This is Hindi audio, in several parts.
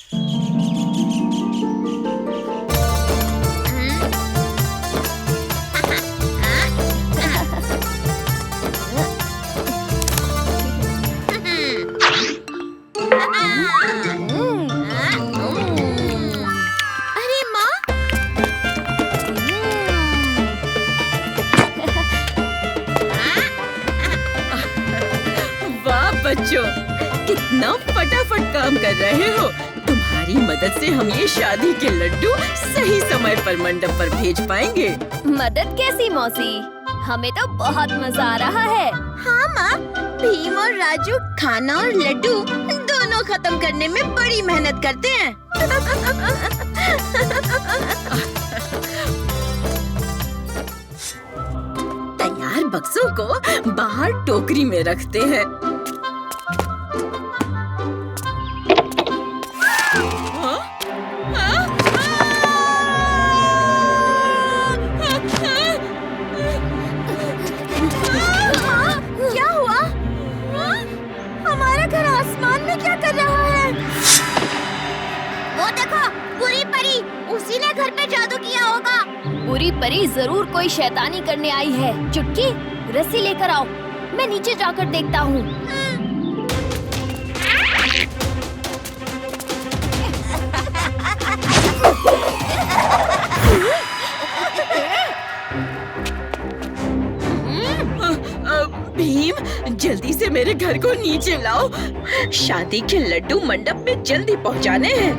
अरे माँ, वाह बच्चों, कितना फटाफट काम कर रहे हो। तुम्हारी मदद से हम ये शादी के लड्डू सही समय पर मंडप पर भेज पाएंगे। मदद कैसी मौसी? हमें तो बहुत मजा आ रहा है। हाँ माँ, भीम और राजू खाना और लड्डू दोनों खत्म करने में बड़ी मेहनत करते हैं। तैयार बक्सों को बाहर टोकरी में रखते हैं। हाँ? हाँ? क्या हुआ? हमारा घर आसमान में क्या कर रहा है? वो देखो, बुरी परी, उसी ने घर पे जादू किया होगा। बुरी परी जरूर कोई शैतानी करने आई है। चुटकी, रस्सी लेकर आओ, मैं नीचे जाकर देखता हूँ। भीम, जल्दी से मेरे घर को नीचे लाओ। शादी के लड्डू मंडप में जल्दी पहुंचाने हैं।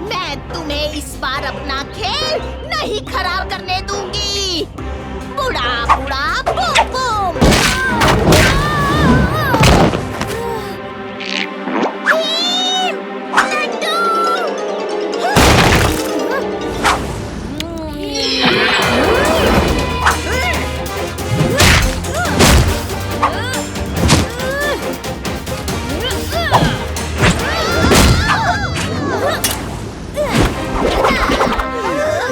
मैं तुम्हें इस बार अपना खेल नहीं खराब करने दूंगी। बुड़ा बुड़ा बूम बूम। भीम, लड्डू।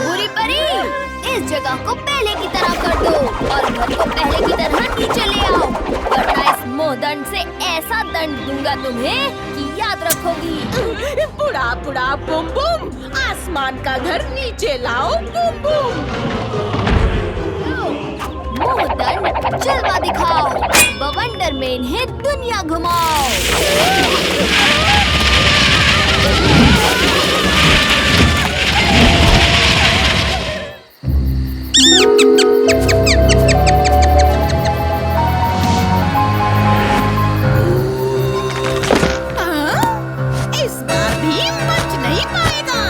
बुरी परी, इस जगह को पहले की तरह कर दो और घर को पहले की तरह नीचे ले आओ, वरना इस मोहदंड से ऐसा दंड दूंगा तुम्हें कि याद रखोगी। बुड़ा बुड़ा बूम बूम, आसमान का घर नीचे लाओ बूम बूम। मोहदंड जलवा दिखाओ, बवंडर में इन्हें दुनिया घुमाओ। इस बार भी बच नहीं पाएगा।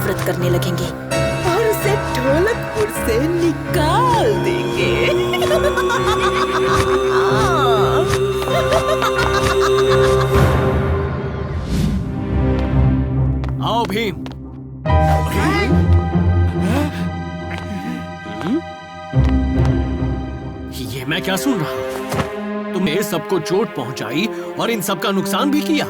नफरत करने लगेंगे और उसे ढोलकपुर से निकाल देंगे। आओ भीम। ये मैं क्या सुन रहा हूँ? तुमने सबको चोट पहुंचाई और इन सबका नुकसान भी किया।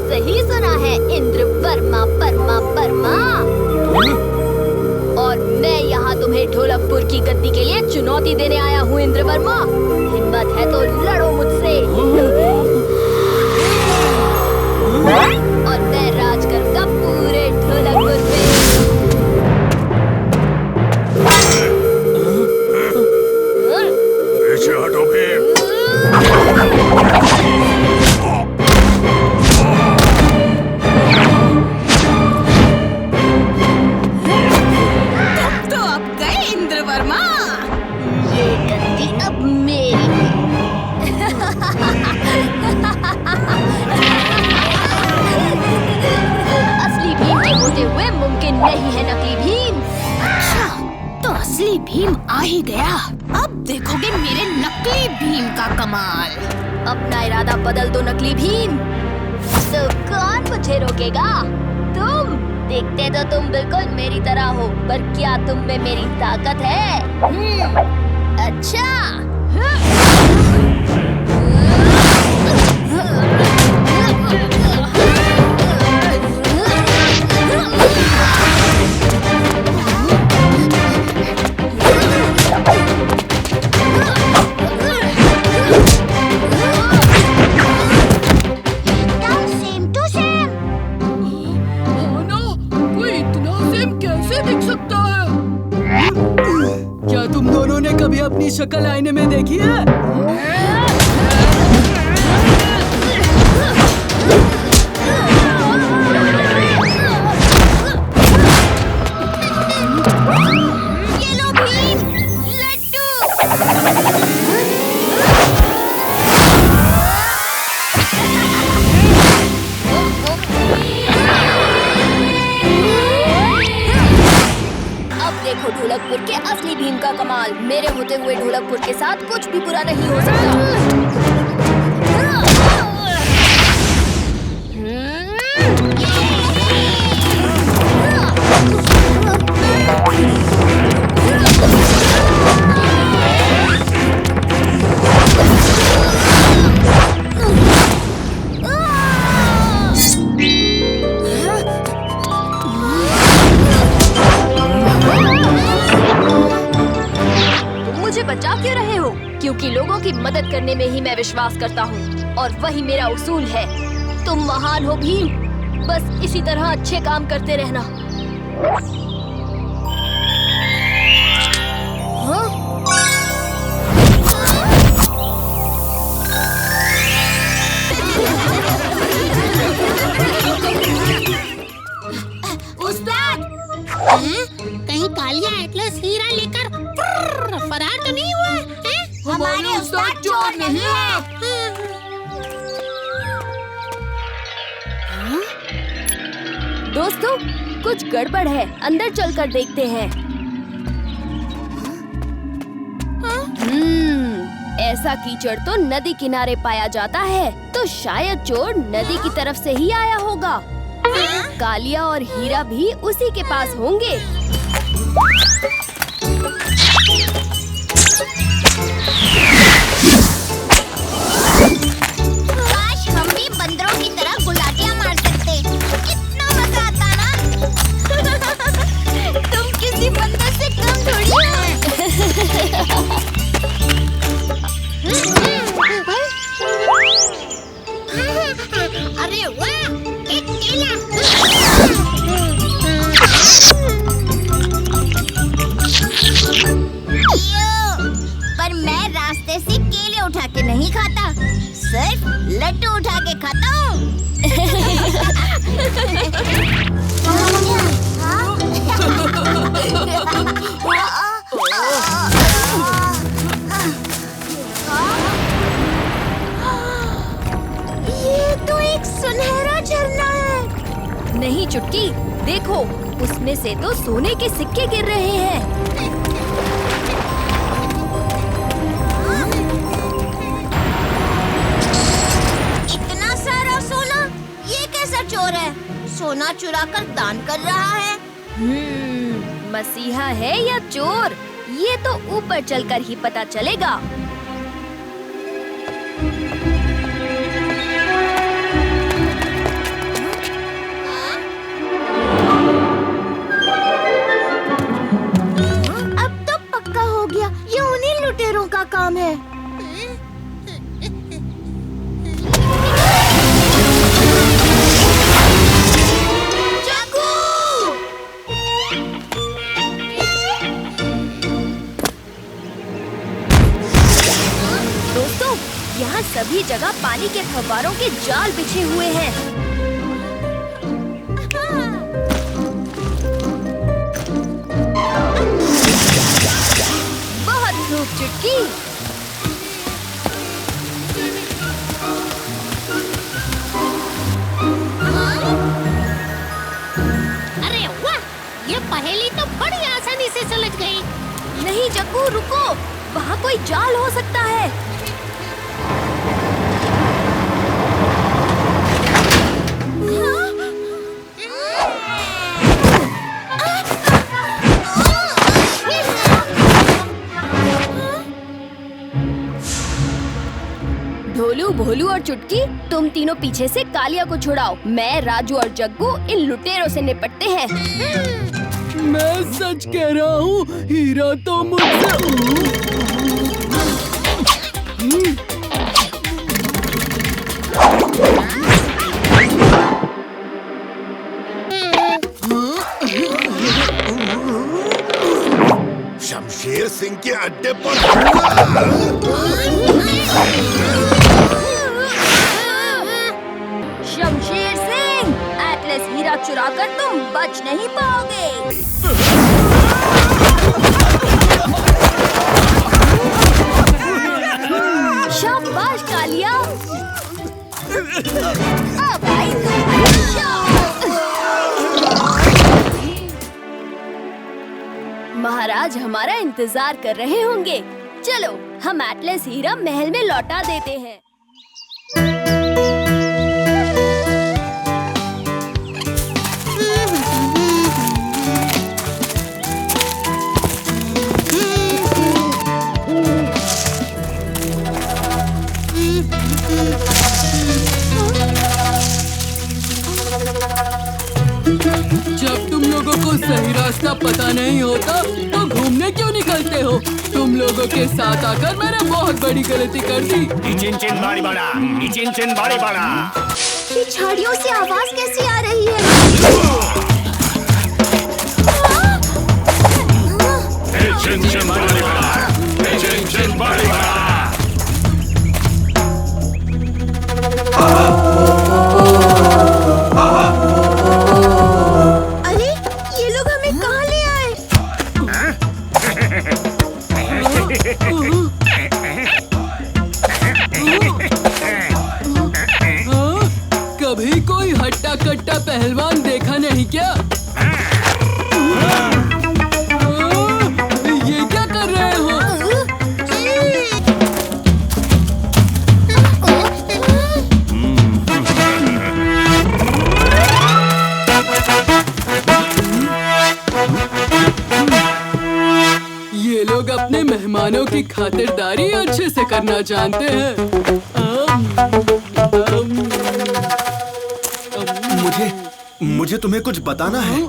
सही सुना है इंद्र वर्मा वर्मा वर्मा। और मैं यहाँ तुम्हें ढोलकपुर की गद्दी के लिए चुनौती देने आया हूँ इंद्र वर्मा। हिम्मत है तो लड़ो मुझसे और मैं राज करूँगा पूरे ढोलकपुर पे। पीछे हटो भीम। तो अब गए इंद्र वर्मा। ये गद्दी अब मेरी है। असली भीम के होते हुए मुमकिन नहीं है नकली भीम। अच्छा, तो असली भीम आ ही गया। अब देखोगे मेरे नकली भीम का कमाल। अपना इरादा बदल दो नकली भीम। तो कौन मुझे रोकेगा? तुम। देखते तो तुम बिल्कुल मेरी तरह हो, पर क्या तुम में मेरी ताकत है? अच्छा। Same to same. कोई इतना सेम कैसे दिख सकता है? क्या तुम दोनों ने कभी अपनी शक्ल आईने में देखी है? ये लो भीम, लड्डू। अब देखो ढोलकपुर के असली भीम का कमाल। मेरे होते हुए ढोलकपुर के साथ कुछ भी बुरा नहीं हो सकता। मुझे बचा क्यों रहे हो? क्योंकि लोगों की मदद करने में ही मैं विश्वास करता हूँ और वही मेरा उसूल है। तुम महान हो भीम, बस इसी तरह अच्छे काम करते रहना। हाँ? उस्ताद, कहीं कालिया एटलस हीरा लेकर फरार तो नहीं हुआ है? हमारे उस्ताद चोर नहीं है। दोस्तों, कुछ गड़बड़ है। अंदर चलकर देखते हैं। ऐसा कीचड़ तो नदी किनारे पाया जाता है, तो शायद चोर नदी की तरफ से ही आया होगा। कालिया और हीरा भी उसी के पास होंगे। काश हम भी बंदरों की तरह गुलाटियां मार सकते, कितना मजा आता ना। तुम किसी बंदर से कम थोड़ी हो। अरे वाह, एक केला। पर मैं रास्ते से नहीं चुटकी, देखो उसमें से तो सोने के सिक्के गिर रहे हैं। इतना सारा सोना, ये कैसा चोर है? सोना चुरा कर दान कर रहा है। मसीहा है या चोर, ये तो ऊपर चलकर ही पता चलेगा। अब तो पक्का हो गया, ये उन्हीं लुटेरों का काम है। दोस्तों, यहाँ सभी जगह पानी के फव्वारों के जाल बिछे हुए हैं। बहुत खूब चुटकी। अरे वाह, ये पहेली तो बड़ी आसानी से सुलझ गई। नहीं जग्गू, रुको, वहाँ कोई जाल हो सकता है। ढोलू, भोलू और चुटकी, तुम तीनों पीछे से कालिया को छुड़ाओ। मैं, राजू और जग्गू इन लुटेरों से निपटते हैं। मैं सच कह रहा हूँ, हीरा तो मुझसे शमशेर सिंह के अड्डे पर शमशेर सिंह, एटलस हीरा चुराकर तुम बच नहीं पाओगे। शाबाश कालिया। अब आई तुम्हारी महाराज हमारा इंतजार कर रहे होंगे। चलो हम एटलस हीरा महल में लौटा देते हैं। जब तुम लोगों को सही रास्ता पता नहीं होता तो घूमने क्यों निकलते हो? तुम लोगों के साथ आकर मैंने बहुत बड़ी गलती कर दी। चिन बाड़ी बड़ा, चिन बाड़ी बड़ा। ये झाड़ियों से आवाज कैसी आ रही है? चिन बाड़ी बड़ा, चिन बाड़ी बड़ा। अरे ये लोग हमें कहाँ ले आए? कभी कोई हट्टा कट्टा पहलवान देखा नहीं क्या? ये क्या कर रहे हो? ये लोग अपने मेहमानों की खातिरदारी अच्छे से करना जानते हैं। मुझे तुम्हें कुछ बताना है।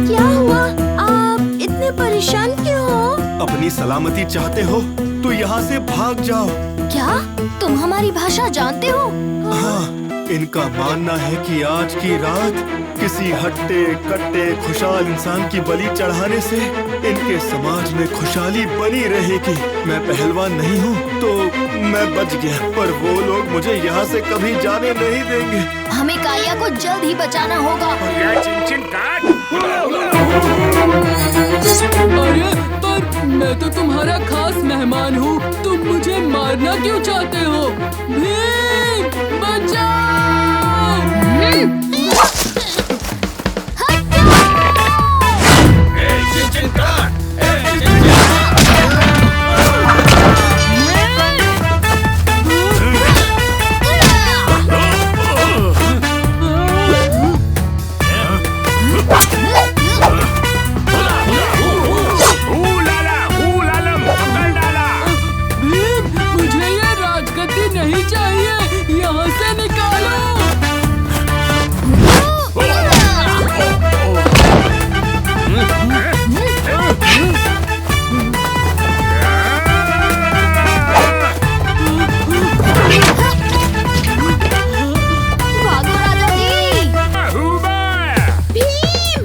क्या हुआ? आप इतने परेशान क्यों हो? अपनी सलामती चाहते हो तो यहाँ से भाग जाओ। क्या तुम हमारी भाषा जानते हो? हाँ, इनका मानना है कि आज की रात किसी हट्टे कट्टे खुशहाल इंसान की बलि चढ़ाने से इनके समाज में खुशहाली बनी रहेगी। मैं पहलवान नहीं हूँ तो मैं बच गया, पर वो लोग मुझे यहाँ से कभी जाने नहीं देंगे। हमें कालिया को जल्द ही बचाना होगा। चिन काट। अरे तो पर मैं तो तुम्हारा खास मेहमान हूँ। तुम मुझे मारना क्यों चाहते हो? भीम, बचाओ! भीम, मुझे ये राजगद्दी नहीं चाहिए। यहाँ से निकालो। भागो राजा जी। भीम,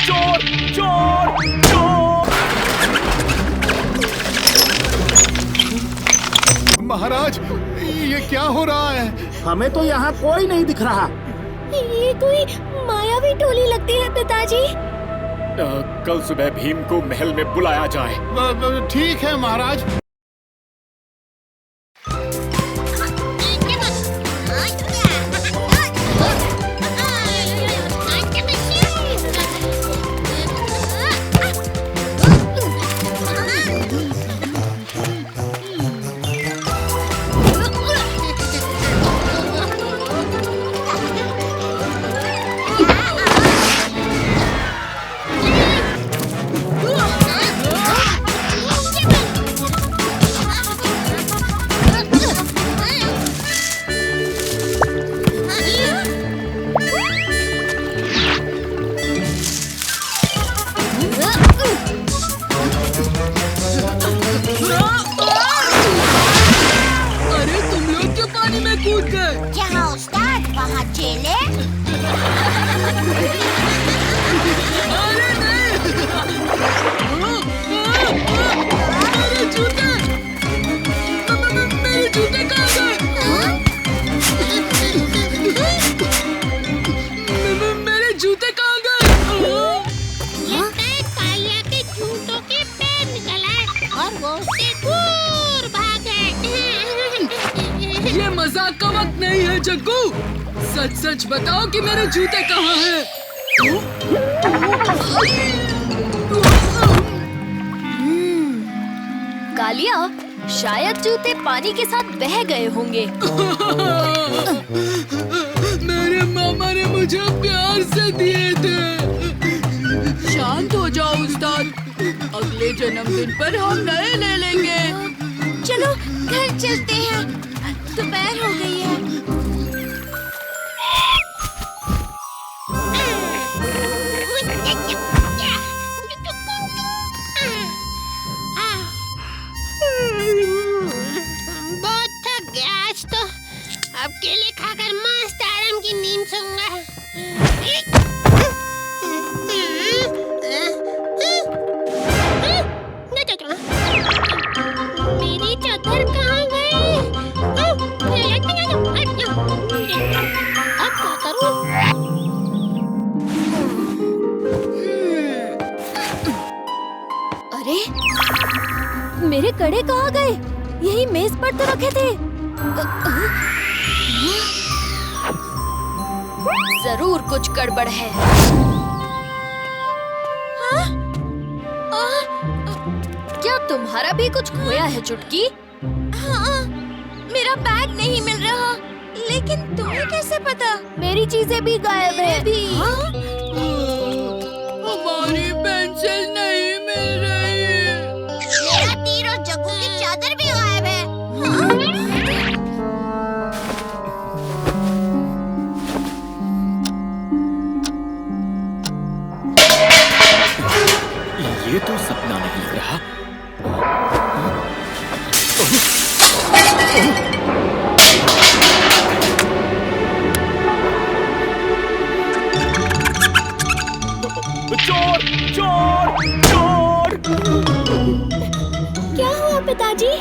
चोर चोर चोर! महाराज, ये क्या हो रहा है? हमें तो यहाँ कोई नहीं दिख रहा। ये कोई मायावी टोली लगती है पिताजी। कल सुबह भीम को महल में बुलाया जाए। ठीक है महाराज। अरे तुम लोग क्यों पानी में कूद गए? जहाँ उस्ताद वहाँ चेले। अरे नहीं! मेरे जूते! मेरे जूते कहाँ गए? मेरे जूते कहाँ गए? कालिया के जूतों के पैर निकल आए और वो उससे दूर भाग गए। ये मजाक का वक्त नहीं है जग्गू। सच सच बताओ कि मेरे जूते कहाँ हैं? कालिया, शायद जूते पानी के साथ बह गए होंगे। मेरे मामा ने मुझे प्यार से दिए थे। शांत हो जाओ उस्ताद, अगले जन्मदिन पर हम नए ले लेंगे। चलो घर चलते हैं, दोपहर हो गई है। बहुत थक गया आज तो। अब केले खाकर मस्त आराम की नींद सोऊंगा। मेरी चादर कहाँ गई? अब क्या करूं? अरे, मेरे कड़े कहाँ गए? यही मेज पर तो रखे थे। जरूर कुछ गड़बड़ है। क्या तुम्हारा भी कुछ खोया है चुटकी? हाँ, मेरा बैग नहीं मिल रहा। लेकिन तुम्हें कैसे पता? मेरी चीजें भी गायब है। हमारी पेंसिल नहीं मिल रही। मेरा तीर और जग्गू की चादर भी गायब है। हाँ? ये तो सपना नहीं लग रहा। चोर चोर चोर! क्या हुआ पिताजी?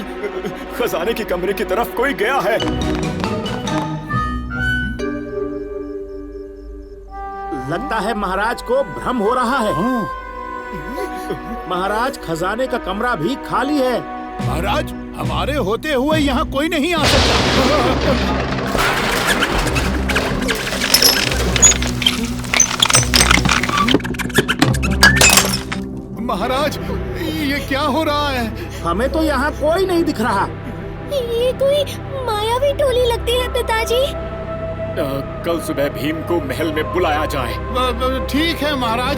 खजाने के कमरे की तरफ कोई गया है। लगता है महाराज को भ्रम हो रहा है। महाराज, खजाने का कमरा भी खाली है। महाराज, हमारे होते हुए यहाँ कोई नहीं आ सकता। महाराज, ये क्या हो रहा है? हमें तो यहाँ कोई नहीं दिख रहा। ये कोई मायावी टोली लगती है पिताजी। कल सुबह भीम को महल में बुलाया जाए। ठीक है महाराज।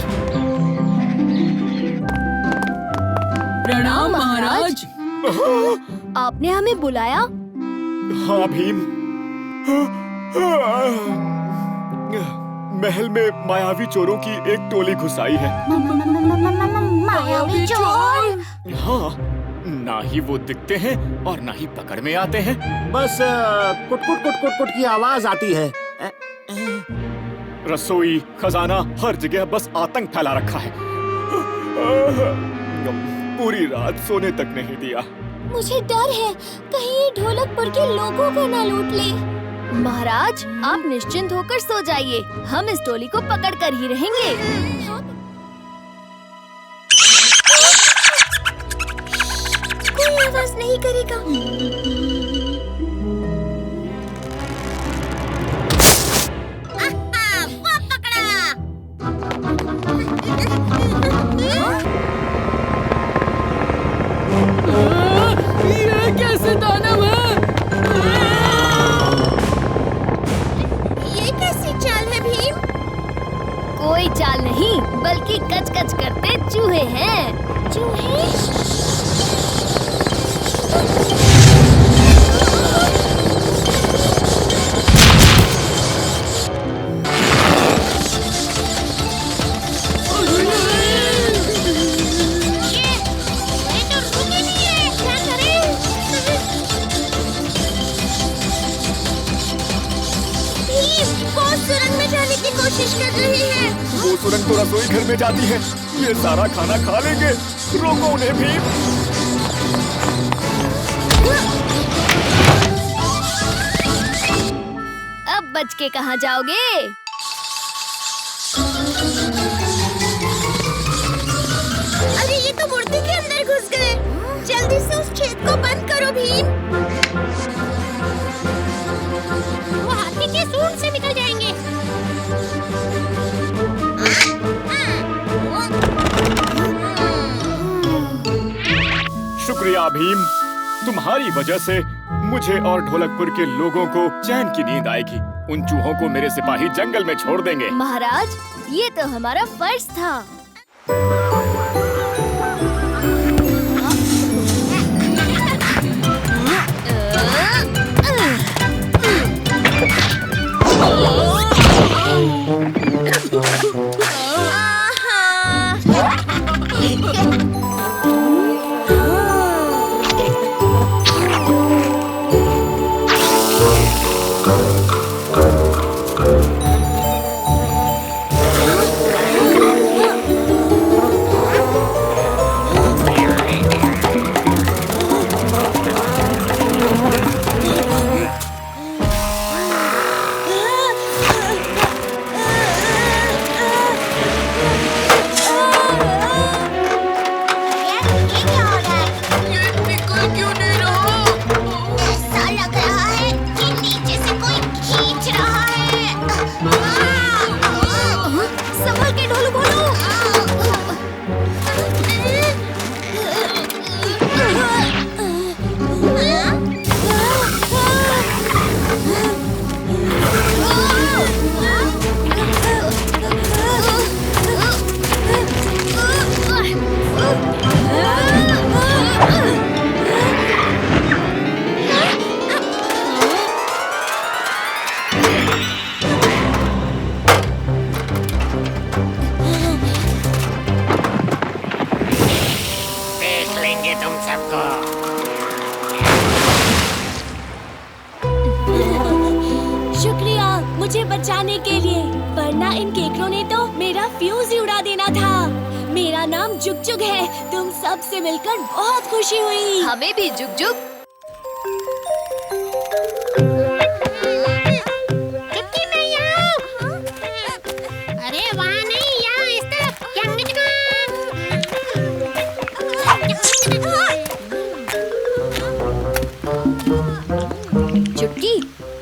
प्रणाम महाराज। आपने हमें बुलाया? हाँ भीम, महल में मायावी चोरों की एक टोली घुस आई है। मायावी चोर? हाँ, ना ही वो दिखते हैं और ना ही पकड़ में आते हैं। बस कुट-कुट कुट-कुट की आवाज आती है। रसोई, खजाना, हर जगह बस आतंक फैला रखा है। पूरी रात सोने तक नहीं दिया। मुझे डर है कहीं ये ढोलकपुर के लोगों को ना लूट ले। महाराज, आप निश्चिंत होकर सो जाइए। हम इस टोली को पकड़ कर ही रहेंगे। कोई आवाज नहीं करेगा। वो पकड़ा। ये कैसे दानव है? ये कैसी चाल है भीम? कोई चाल नहीं, बल्कि कच-कच करते चूहे हैं। चूहे? ये तो रुके नहीं है। क्या करें? भीम, वो सुरंग में जाने की कोशिश कर रही है। वो सुरंग तो रसोई घर में जाती है। ये सारा खाना खा लेंगे। रोको उन्हें भीम। अब बच के कहाँ जाओगे? अरे ये तो मूर्ति के अंदर घुस गए। जल्दी से उस छेद को बंद करो भीम। वो हाथी के सूंड से निकल जाएंगे। शुक्रिया भीम, तुम्हारी वजह से मुझे और ढोलकपुर के लोगों को चैन की नींद आएगी। उन चूहों को मेरे सिपाही जंगल में छोड़ देंगे। महाराज, ये तो हमारा फर्ज था। शुक्रिया मुझे बचाने के लिए, वरना इन केकड़ों ने तो मेरा फ्यूज ही उड़ा देना था। नाम जुग जुग है। तुम सब से मिलकर बहुत खुशी हुई। हमें भी जुग जुग। चुटकी नहीं आओ। अरे वहाँ नहीं, यहाँ इस तरफ। चुटकी,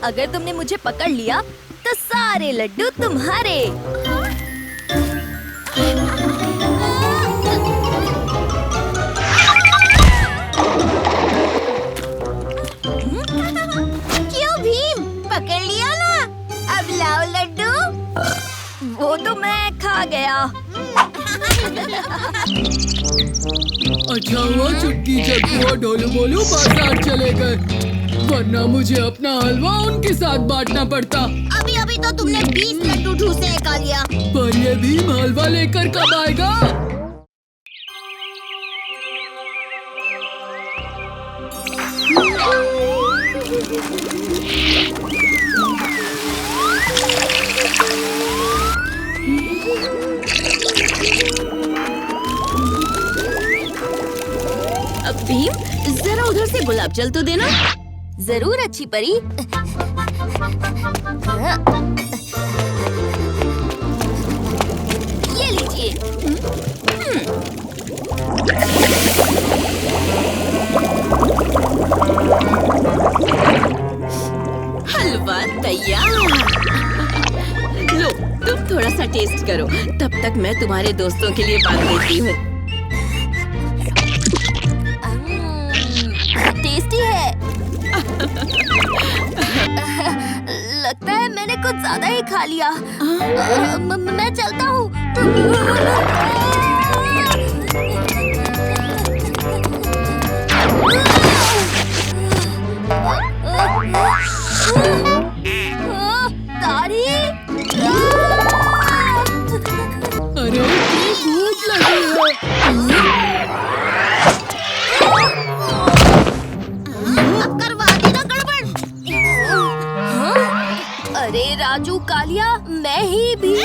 अगर तुमने मुझे पकड़ लिया तो सारे लड्डू तुम्हारे। क्यों भीम, पकड़ लिया ना? अब लाओ लड्डू। वो तो मैं खा गया। अच्छा हुआ चुटकी जब वो ढोलू बोलू बाजार चले गए, वरना मुझे अपना हलवा उनके साथ बांटना पड़ता। अभी अभी तो तुमने 20 लड्डू ठूसे खा लिया। पर ये भीम हलवा लेकर कब आएगा? अब भीम, जरा उधर से गुलाब जल तो देना। जरूर अच्छी परी। ये लीजिए। हलवा तैयार। लो, तुम थोड़ा सा टेस्ट करो, तब तक मैं तुम्हारे दोस्तों के लिए बांध देती हूँ। टेस्टी है। लगता है मैंने कुछ ज्यादा ही खा लिया। मैं चलता हूँ। तारी, अरे भूख लगी है। अब करवा दी ना गड़बड़। अरे राजू कालिया, मैं ही भी।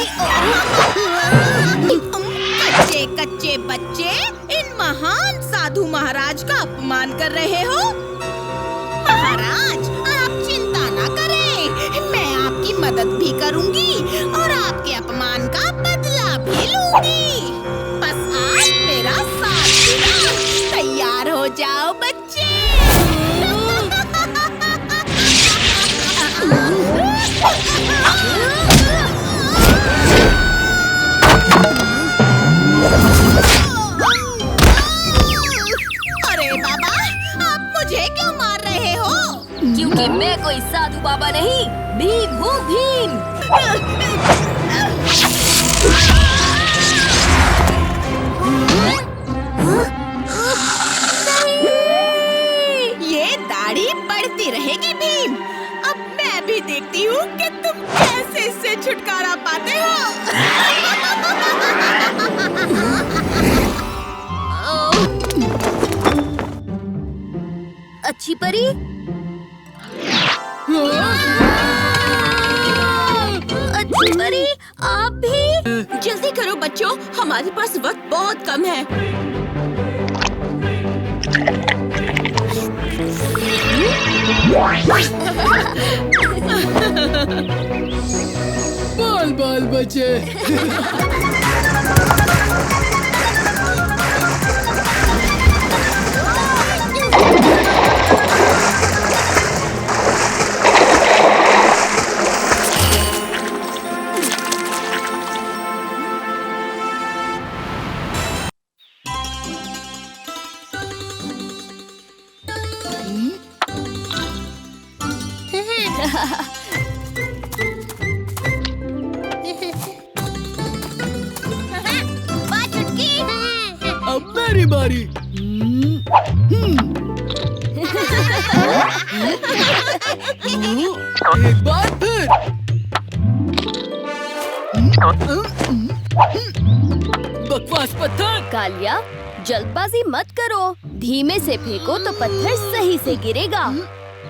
कच्चे कच्चे बच्चे इन महान साधु महाराज का अपमान कर रहे हो। महाराज, आप चिंता न करें, मैं आपकी मदद भी करूंगी और आपके अपमान का बदला भी लूंगी। बस आप मेरा साथ देना। तैयार हो जाओ बच्चे। अरे बाबा, आप मुझे क्यों मार रहे हो? क्योंकि मैं कोई साधु बाबा नहीं, भीम हूँ भीम। ये दाढ़ी बढ़ती रहेगी भीम। अब मैं भी देखती हूँ कि तुम कैसे इससे छुटकारा पाते हो। अच्छी परी, अच्छी परी, आप भी जल्दी करो बच्चों, हमारे पास वक्त बहुत कम है। बाल बाल बचे। वाह चुटकी। अब मेरी बारी। एक बार फिर। बकवास पत्थर। कालिया, जल्दबाजी मत करो, धीमे से फेंको तो पत्थर सही से गिरेगा।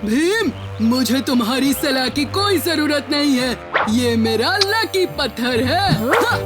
भीम, मुझे तुम्हारी सलाह की कोई जरूरत नहीं है, ये मेरा लकी पत्थर है। हाँ।